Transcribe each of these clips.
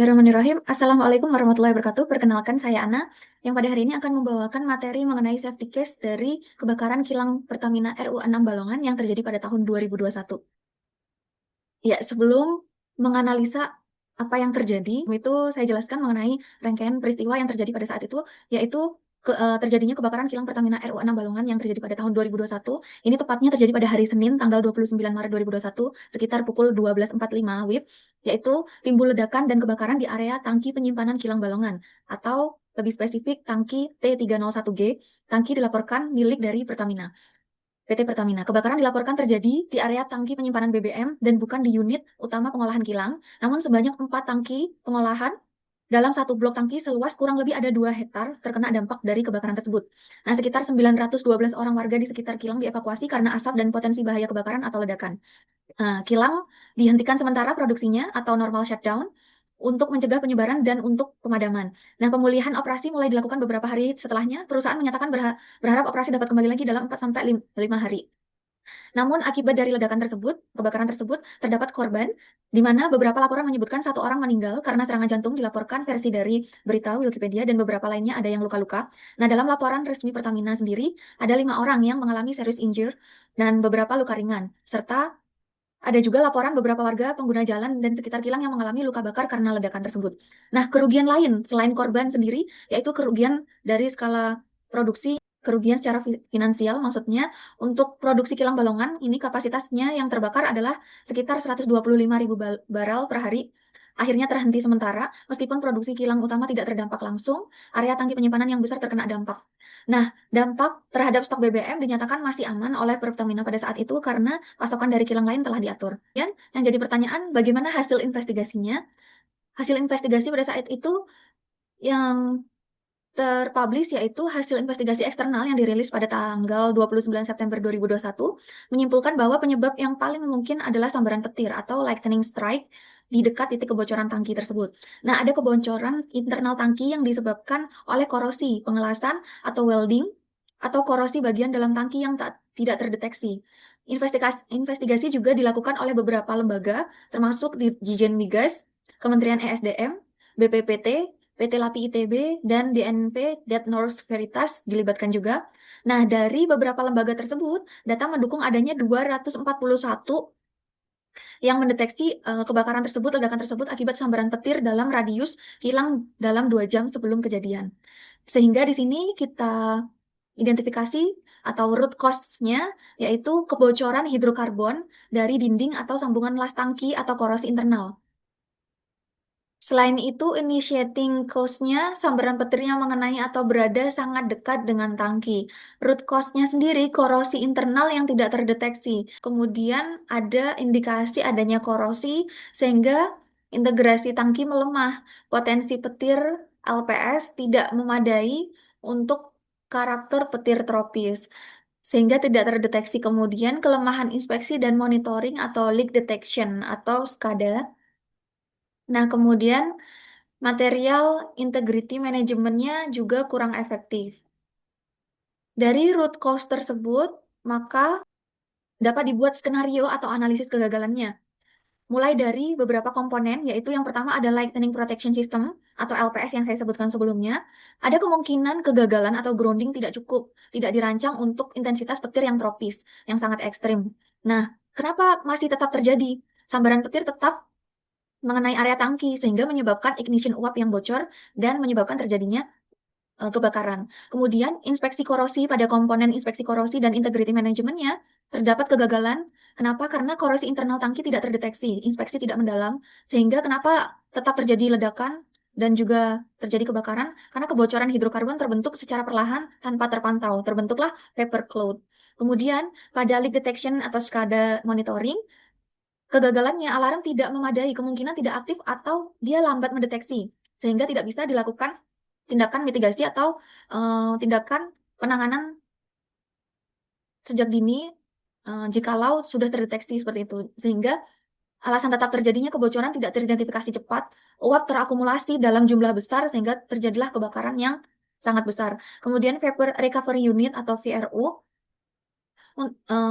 Bismillahirrahmanirrahim. Assalamualaikum warahmatullahi wabarakatuh. Perkenalkan, saya Ana, yang pada hari ini akan membawakan materi mengenai safety case dari kebakaran kilang Pertamina RU6 Balongan yang terjadi pada tahun 2021. Ya, sebelum menganalisa apa yang terjadi, itu saya jelaskan mengenai rangkaian peristiwa yang terjadi pada saat itu, yaitu terjadinya kebakaran kilang Pertamina RU6 Balongan yang terjadi pada tahun 2021. Ini tepatnya terjadi pada hari Senin, tanggal 29 Maret 2021, sekitar pukul 12.45 WIB, yaitu timbul ledakan dan kebakaran di area tangki penyimpanan kilang Balongan, atau lebih spesifik tangki T301G. Tangki dilaporkan milik dari Pertamina. PT Pertamina. Kebakaran dilaporkan terjadi di area tangki penyimpanan BBM dan bukan di unit utama pengolahan kilang, namun sebanyak 4 tangki pengolahan dalam satu blok tangki seluas kurang lebih ada 2 hektar terkena dampak dari kebakaran tersebut. Nah, sekitar 912 orang warga di sekitar kilang dievakuasi karena asap dan potensi bahaya kebakaran atau ledakan. Kilang dihentikan sementara produksinya atau normal shutdown untuk mencegah penyebaran dan untuk pemadaman. Nah, pemulihan operasi mulai dilakukan beberapa hari setelahnya. Perusahaan menyatakan berharap operasi dapat kembali lagi dalam 4-5 hari. Namun, akibat dari ledakan tersebut, kebakaran tersebut, terdapat korban, di mana beberapa laporan menyebutkan 1 orang meninggal karena serangan jantung dilaporkan versi dari berita Wikipedia dan beberapa lainnya ada yang luka-luka. Nah, dalam laporan resmi Pertamina sendiri, ada 5 orang yang mengalami serious injury dan beberapa luka ringan, serta ada juga laporan beberapa warga pengguna jalan dan sekitar kilang yang mengalami luka bakar karena ledakan tersebut. Nah, kerugian lain selain korban sendiri, yaitu kerugian dari skala produksi, kerugian secara finansial, maksudnya untuk produksi kilang Balongan, ini kapasitasnya yang terbakar adalah sekitar 125.000 barel per hari. Akhirnya terhenti sementara, meskipun produksi kilang utama tidak terdampak langsung, area tangki penyimpanan yang besar terkena dampak. Nah, dampak terhadap stok BBM dinyatakan masih aman oleh Pertamina pada saat itu karena pasokan dari kilang lain telah diatur. Dan yang jadi pertanyaan, bagaimana hasil investigasinya? Hasil investigasi pada saat itu yang terpublish yaitu hasil investigasi eksternal yang dirilis pada tanggal 29 September 2021 menyimpulkan bahwa penyebab yang paling mungkin adalah sambaran petir atau lightning strike di dekat titik kebocoran tangki tersebut. Nah, ada kebocoran internal tangki yang disebabkan oleh korosi pengelasan atau welding atau korosi bagian dalam tangki yang tidak terdeteksi. Investigasi juga dilakukan oleh beberapa lembaga termasuk Dijen Migas, Kementerian ESDM, BPPT, PT LAPI ITB, dan DNP Dat North Veritas dilibatkan juga. Nah, dari beberapa lembaga tersebut, data mendukung adanya 241 yang mendeteksi kebakaran tersebut, ledakan tersebut akibat sambaran petir dalam radius kilang dalam 2 jam sebelum kejadian. Sehingga di sini kita identifikasi atau root cause-nya yaitu kebocoran hidrokarbon dari dinding atau sambungan las tangki atau korosi internal. Selain itu, initiating cause-nya, sambaran petir yang mengenai atau berada sangat dekat dengan tangki. Root cause-nya sendiri, korosi internal yang tidak terdeteksi. Kemudian ada indikasi adanya korosi, sehingga integrasi tangki melemah. Potensi petir LPS tidak memadai untuk karakter petir tropis, sehingga tidak terdeteksi. Kemudian kelemahan inspeksi dan monitoring atau leak detection atau SCADA. Nah, kemudian material integrity manajemennya juga kurang efektif. Dari root cause tersebut, maka dapat dibuat skenario atau analisis kegagalannya. Mulai dari beberapa komponen, yaitu yang pertama ada Lightning Protection System atau LPS yang saya sebutkan sebelumnya. Ada kemungkinan kegagalan atau grounding tidak cukup, tidak dirancang untuk intensitas petir yang tropis, yang sangat ekstrim. Nah, kenapa masih tetap terjadi? Sambaran petir tetap mengenai area tangki sehingga menyebabkan ignition uap yang bocor dan menyebabkan terjadinya kebakaran. Kemudian inspeksi korosi pada komponen inspeksi korosi dan integrity manajemennya terdapat kegagalan. Kenapa? Karena korosi internal tangki tidak terdeteksi, inspeksi tidak mendalam, sehingga kenapa tetap terjadi ledakan dan juga terjadi kebakaran? Karena kebocoran hidrokarbon terbentuk secara perlahan tanpa terpantau, terbentuklah vapor cloud. Kemudian pada leak detection atau SCADA monitoring, kegagalannya alarm tidak memadai, kemungkinan tidak aktif atau dia lambat mendeteksi, sehingga tidak bisa dilakukan tindakan mitigasi atau tindakan penanganan sejak dini jikalau sudah terdeteksi seperti itu. Sehingga alasan tetap terjadinya kebocoran tidak teridentifikasi cepat, uap terakumulasi dalam jumlah besar sehingga terjadilah kebakaran yang sangat besar. Kemudian Vapor Recovery Unit atau VRU,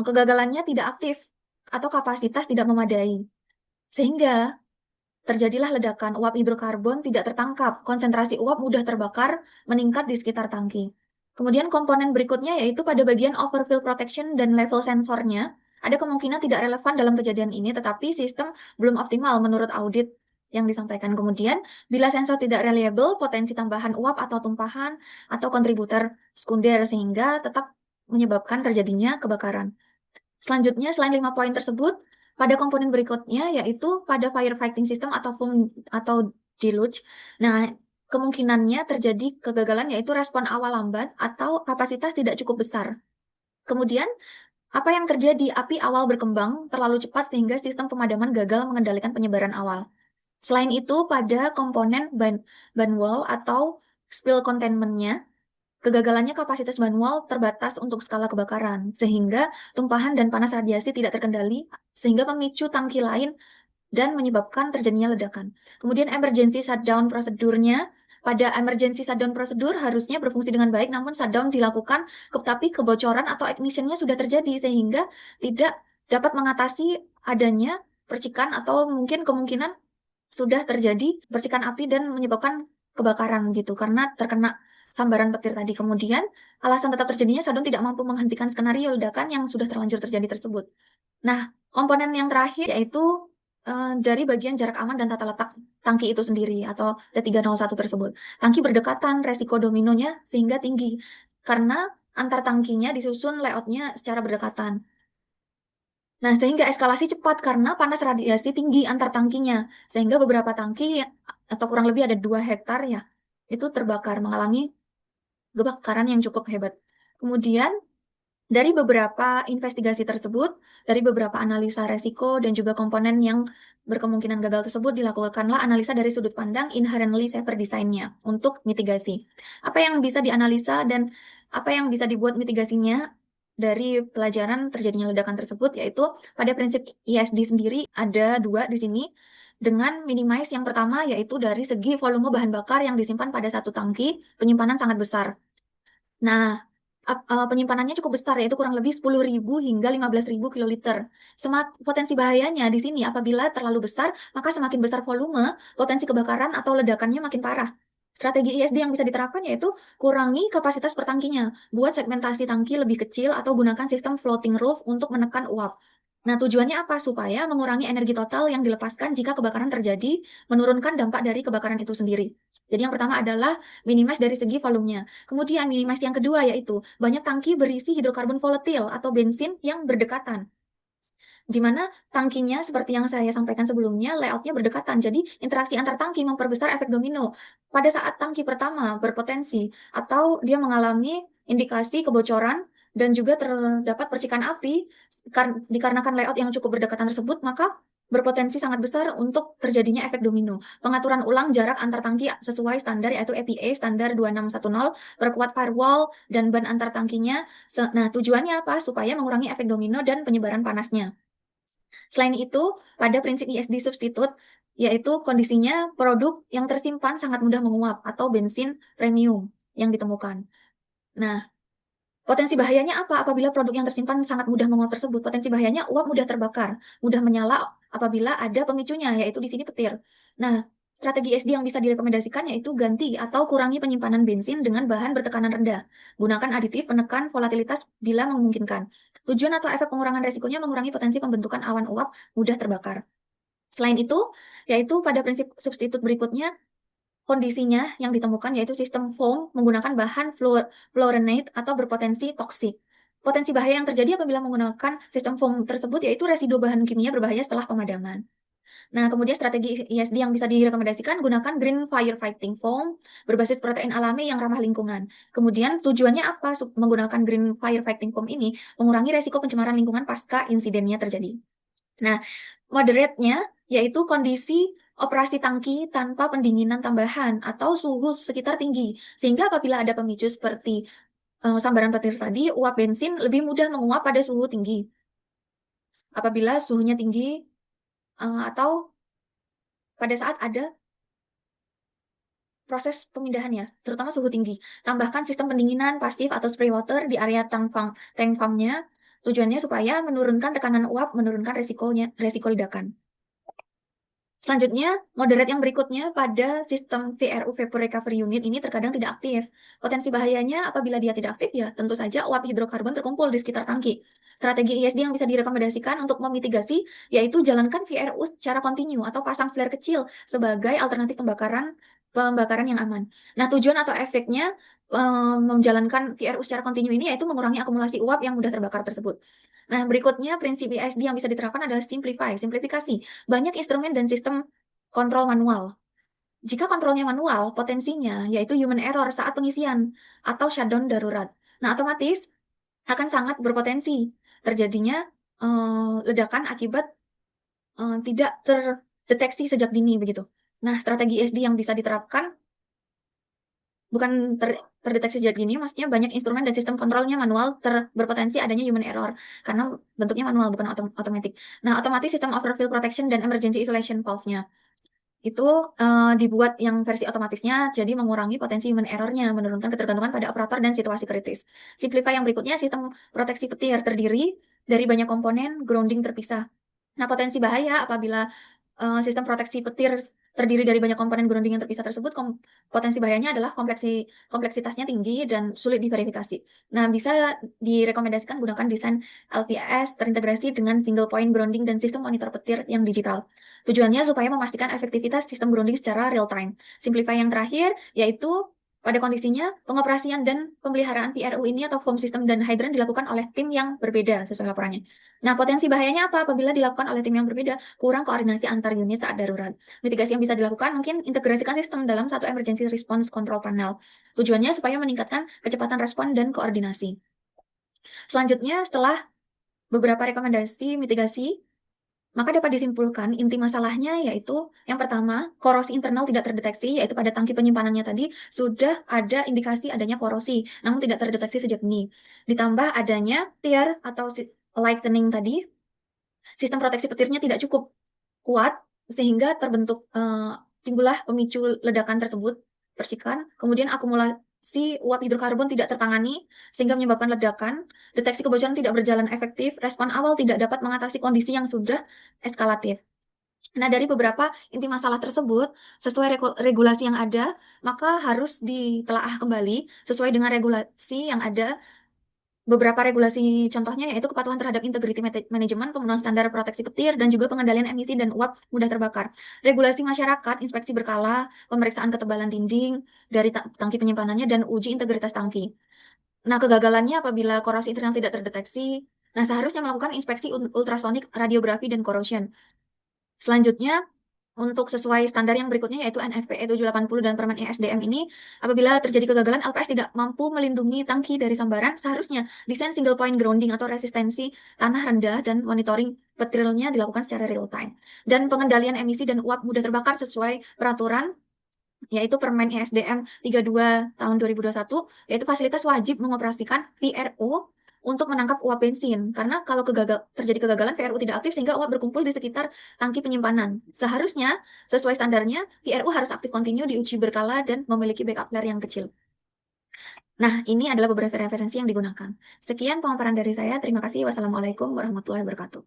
kegagalannya tidak aktif atau kapasitas tidak memadai. Sehingga terjadilah ledakan. Uap hidrokarbon tidak tertangkap. Konsentrasi uap mudah terbakar, meningkat di sekitar tangki. Kemudian komponen berikutnya yaitu pada bagian overfill protection dan level sensornya. Ada kemungkinan tidak relevan dalam kejadian ini, tetapi sistem belum optimal menurut audit yang disampaikan. Kemudian, bila sensor tidak reliable, potensi tambahan uap atau tumpahan atau kontributor sekunder sehingga tetap menyebabkan terjadinya kebakaran. Selanjutnya, selain 5 poin tersebut, pada komponen berikutnya yaitu pada firefighting system atau foam atau deluge. Nah, kemungkinannya terjadi kegagalan yaitu respon awal lambat atau kapasitas tidak cukup besar. Kemudian, apa yang terjadi? Api awal berkembang terlalu cepat sehingga sistem pemadaman gagal mengendalikan penyebaran awal. Selain itu, pada komponen ban wall atau spill containment-nya, kegagalannya kapasitas ban wall terbatas untuk skala kebakaran, sehingga tumpahan dan panas radiasi tidak terkendali, sehingga memicu tangki lain dan menyebabkan terjadinya ledakan. Kemudian emergency shutdown prosedurnya, pada emergency shutdown prosedur harusnya berfungsi dengan baik, namun shutdown dilakukan tapi kebocoran atau ignition-nya sudah terjadi, sehingga tidak dapat mengatasi adanya percikan atau mungkin kemungkinan sudah terjadi percikan api dan menyebabkan kebakaran gitu karena terkena sambaran petir tadi. Kemudian alasan tetap terjadinya shutdown tidak mampu menghentikan skenario ledakan yang sudah terlanjur terjadi tersebut. Nah, komponen yang terakhir yaitu dari bagian jarak aman dan tata letak tangki itu sendiri atau T301 tersebut. Tangki berdekatan, resiko dominonya sehingga tinggi karena antar tangkinya disusun layoutnya secara berdekatan. Nah, sehingga eskalasi cepat karena panas radiasi tinggi antar tangkinya. Sehingga beberapa tangki atau kurang lebih ada 2 hektar ya, itu terbakar, mengalami kebakaran yang cukup hebat. Kemudian, dari beberapa investigasi tersebut, dari beberapa analisa resiko dan juga komponen yang berkemungkinan gagal tersebut, dilakukanlah analisa dari sudut pandang inherently safer design-nya untuk mitigasi. Apa yang bisa dianalisa dan apa yang bisa dibuat mitigasinya dari pelajaran terjadinya ledakan tersebut, yaitu pada prinsip ISD sendiri ada 2 di sini, dengan minimize yang pertama yaitu dari segi volume bahan bakar yang disimpan pada satu tangki, penyimpanan sangat besar. Nah, penyimpanannya cukup besar, yaitu kurang lebih 10.000 hingga 15.000 kiloliter. Potensi bahayanya di sini apabila terlalu besar, maka semakin besar volume, potensi kebakaran atau ledakannya makin parah. Strategi ISD yang bisa diterapkan yaitu kurangi kapasitas per tangkinya, buat segmentasi tangki lebih kecil atau gunakan sistem floating roof untuk menekan uap. Nah, tujuannya apa? Supaya mengurangi energi total yang dilepaskan jika kebakaran terjadi, menurunkan dampak dari kebakaran itu sendiri. Jadi yang pertama adalah minimize dari segi volumenya. Kemudian minimize yang kedua yaitu banyak tangki berisi hidrokarbon volatil atau bensin yang berdekatan. Di mana tangkinya seperti yang saya sampaikan sebelumnya, layoutnya berdekatan. Jadi interaksi antar tangki memperbesar efek domino. Pada saat tangki pertama berpotensi atau dia mengalami indikasi kebocoran dan juga terdapat percikan api dikarenakan layout yang cukup berdekatan tersebut, maka berpotensi sangat besar untuk terjadinya efek domino. Pengaturan ulang jarak antar tangki sesuai standar yaitu EPA standar 2610, perkuat firewall dan ban antar tangkinya. Nah, tujuannya apa? Supaya mengurangi efek domino dan penyebaran panasnya. Selain itu, pada prinsip ISD substitute, yaitu kondisinya produk yang tersimpan sangat mudah menguap atau bensin premium yang ditemukan. Nah, potensi bahayanya apa apabila produk yang tersimpan sangat mudah menguap tersebut? Potensi bahayanya uap mudah terbakar, mudah menyala apabila ada pemicunya, yaitu di sini petir. Nah, strategi SD yang bisa direkomendasikan yaitu ganti atau kurangi penyimpanan bensin dengan bahan bertekanan rendah. Gunakan aditif penekan volatilitas bila memungkinkan. Tujuan atau efek pengurangan resikonya mengurangi potensi pembentukan awan uap mudah terbakar. Selain itu, yaitu pada prinsip substitut berikutnya, kondisinya yang ditemukan yaitu sistem foam menggunakan bahan fluorinate atau berpotensi toksik. Potensi bahaya yang terjadi apabila menggunakan sistem foam tersebut yaitu residu bahan kimia berbahaya setelah pemadaman. Nah, kemudian strategi ISD yang bisa direkomendasikan, gunakan green firefighting foam berbasis protein alami yang ramah lingkungan. Kemudian tujuannya apa? Menggunakan green firefighting foam ini mengurangi resiko pencemaran lingkungan pasca insidennya terjadi. Nah, moderate-nya yaitu kondisi operasi tangki tanpa pendinginan tambahan atau suhu sekitar tinggi. Sehingga apabila ada pemicu seperti sambaran petir tadi, uap bensin lebih mudah menguap pada suhu tinggi. Apabila suhunya tinggi atau pada saat ada proses pemindahan ya, terutama suhu tinggi. Tambahkan sistem pendinginan pasif atau spray water di area tank farm-nya. Tujuannya supaya menurunkan tekanan uap, menurunkan resiko ledakan. Selanjutnya, moderate yang berikutnya pada sistem VRU Vapor Recovery Unit ini terkadang tidak aktif. Potensi bahayanya apabila dia tidak aktif ya tentu saja uap hidrokarbon terkumpul di sekitar tangki. Strategi ISD yang bisa direkomendasikan untuk memitigasi yaitu jalankan VRU secara kontinu atau pasang flare kecil sebagai alternatif pembakaran yang aman. Nah, tujuan atau efeknya menjalankan VRU secara kontinu ini yaitu mengurangi akumulasi uap yang mudah terbakar tersebut. Nah, berikutnya prinsip ISD yang bisa diterapkan adalah simplifikasi. Banyak instrumen dan sistem kontrol manual. Jika kontrolnya manual, potensinya yaitu human error saat pengisian atau shutdown darurat. Nah, otomatis akan sangat berpotensi terjadinya ledakan akibat tidak terdeteksi sejak dini begitu. Nah, strategi SD yang bisa diterapkan bukan terdeteksi sejak dini, maksudnya banyak instrumen dan sistem kontrolnya manual berpotensi adanya human error karena bentuknya manual bukan otomatis. Nah, otomatis sistem overfill protection dan emergency isolation valve-nya itu dibuat yang versi otomatisnya jadi mengurangi potensi human error-nya, menurunkan ketergantungan pada operator dan situasi kritis. Simplify yang berikutnya sistem proteksi petir terdiri dari banyak komponen grounding terpisah. Nah, potensi bahaya apabila sistem proteksi petir terdiri dari banyak komponen grounding yang terpisah tersebut, potensi bahayanya adalah kompleksitasnya tinggi dan sulit diverifikasi. Nah, bisa direkomendasikan gunakan desain LPS terintegrasi dengan single point grounding dan sistem monitor petir yang digital. Tujuannya supaya memastikan efektivitas sistem grounding secara real time. Simplify yang terakhir yaitu pada kondisinya, pengoperasian dan pemeliharaan PRU ini atau foam system dan hydrant dilakukan oleh tim yang berbeda sesuai laporannya. Nah, potensi bahayanya apa apabila dilakukan oleh tim yang berbeda? Kurang koordinasi antar unit saat darurat. Mitigasi yang bisa dilakukan mungkin integrasikan sistem dalam satu emergency response control panel. Tujuannya supaya meningkatkan kecepatan respon dan koordinasi. Selanjutnya, setelah beberapa rekomendasi mitigasi, maka dapat disimpulkan inti masalahnya yaitu yang pertama, korosi internal tidak terdeteksi, yaitu pada tangki penyimpanannya tadi sudah ada indikasi adanya korosi, namun tidak terdeteksi sejak dini. Ditambah adanya tear atau lightening tadi, sistem proteksi petirnya tidak cukup kuat sehingga timbullah pemicu ledakan tersebut, percikan, kemudian akumulasi uap hidrokarbon tidak tertangani sehingga menyebabkan ledakan, deteksi kebocoran tidak berjalan efektif, respon awal tidak dapat mengatasi kondisi yang sudah eskalatif. Nah, dari beberapa inti masalah tersebut, sesuai regulasi yang ada, maka harus ditelaah kembali sesuai dengan regulasi yang ada. Beberapa regulasi contohnya yaitu kepatuhan terhadap integrity management, pemenuhan standar proteksi petir, dan juga pengendalian emisi dan uap mudah terbakar. Regulasi masyarakat, inspeksi berkala, pemeriksaan ketebalan dinding dari tangki penyimpanannya, dan uji integritas tangki. Nah, kegagalannya apabila korosi internal tidak terdeteksi, nah seharusnya melakukan inspeksi ultrasonik, radiografi, dan corrosion. Selanjutnya, untuk sesuai standar yang berikutnya yaitu NFPE 780 dan Permen ESDM ini, apabila terjadi kegagalan LPS tidak mampu melindungi tangki dari sambaran, seharusnya desain single point grounding atau resistensi tanah rendah dan monitoring petirnya dilakukan secara real time. Dan pengendalian emisi dan uap mudah terbakar sesuai peraturan yaitu Permen ESDM 32 tahun 2021, yaitu fasilitas wajib mengoperasikan VRU untuk menangkap uap bensin. Karena kalau terjadi kegagalan, VRU tidak aktif sehingga uap berkumpul di sekitar tangki penyimpanan. Seharusnya, sesuai standarnya, VRU harus aktif kontinu, diuji berkala, dan memiliki backup flare yang kecil. Nah, ini adalah beberapa referensi yang digunakan. Sekian pemaparan dari saya. Terima kasih. Wassalamualaikum warahmatullahi wabarakatuh.